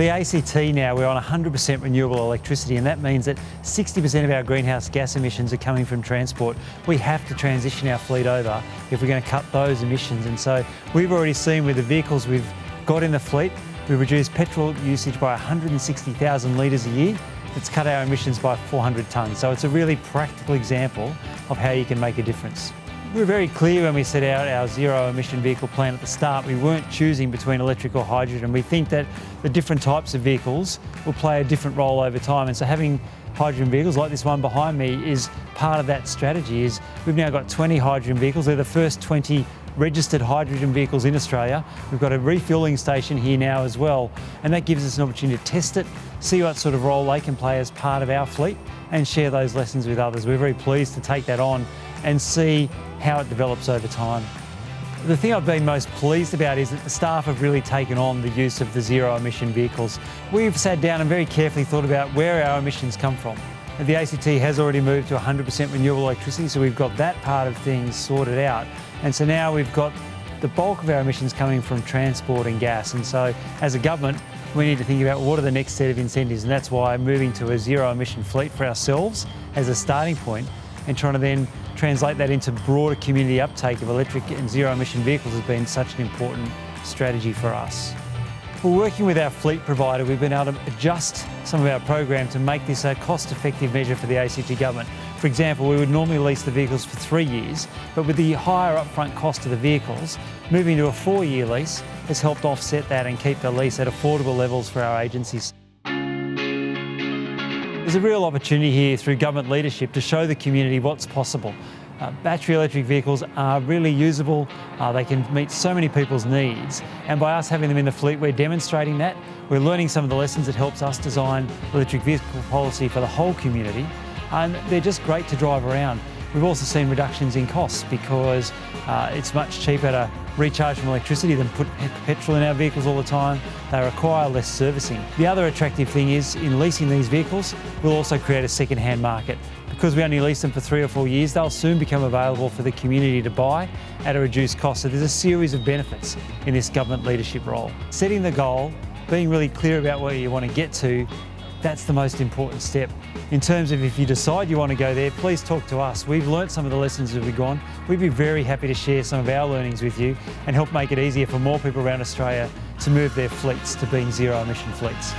the ACT now, we're on 100% renewable electricity, and that means that 60% of our greenhouse gas emissions are coming from transport. We have to transition our fleet over if we're going to cut those emissions. And so we've already seen with the vehicles we've got in the fleet, we've reduced petrol usage by 160,000 litres a year. It's cut our emissions by 400 tonnes. So it's a really practical example of how you can make a difference. We were very clear when we set out our zero emission vehicle plan at the start. We weren't choosing between electric or hydrogen. We think that the different types of vehicles will play a different role over time. And so having hydrogen vehicles like this one behind me is part of that strategy. We've now got 20 hydrogen vehicles. They're the first 20 registered hydrogen vehicles in Australia. We've got a refuelling station here now as well, and that gives us an opportunity to test it, see what sort of role they can play as part of our fleet, and share those lessons with others. We're very pleased to take that on and see how it develops over time. The thing I've been most pleased about is that the staff have really taken on the use of the zero emission vehicles. We've sat down and very carefully thought about where our emissions come from. The ACT has already moved to 100% renewable electricity, so we've got that part of things sorted out. And so now we've got the bulk of our emissions coming from transport and gas. And so as a government, we need to think about what are the next set of incentives, and that's why moving to a zero emission fleet for ourselves as a starting point and trying to then translate that into broader community uptake of electric and zero emission vehicles has been such an important strategy for us. We're working with our fleet provider. We've been able to adjust some of our program to make this a cost-effective measure for the ACT government. For example, we would normally lease the vehicles for 3 years, but with the higher upfront cost of the vehicles, moving to a 4-year lease has helped offset that and keep the lease at affordable levels for our agencies. There's a real opportunity here through government leadership to show the community what's possible. Battery electric vehicles are really usable, they can meet so many people's needs, and by us having them in the fleet we're demonstrating that. We're learning some of the lessons that helps us design electric vehicle policy for the whole community, and they're just great to drive around. We've also seen reductions in costs because it's much cheaper to recharge from electricity than put petrol in our vehicles all the time. They require less servicing. The other attractive thing is in leasing these vehicles, we'll also create a second-hand market. Because we only lease them for 3 or 4 years, they'll soon become available for the community to buy at a reduced cost. So there's a series of benefits in this government leadership role. Setting the goal, being really clear about where you want to get to, that's the most important step. In terms of if you decide you want to go there, please talk to us. We've learnt some of the lessons as we've gone. We'd be very happy to share some of our learnings with you and help make it easier for more people around Australia to move their fleets to being zero emission fleets.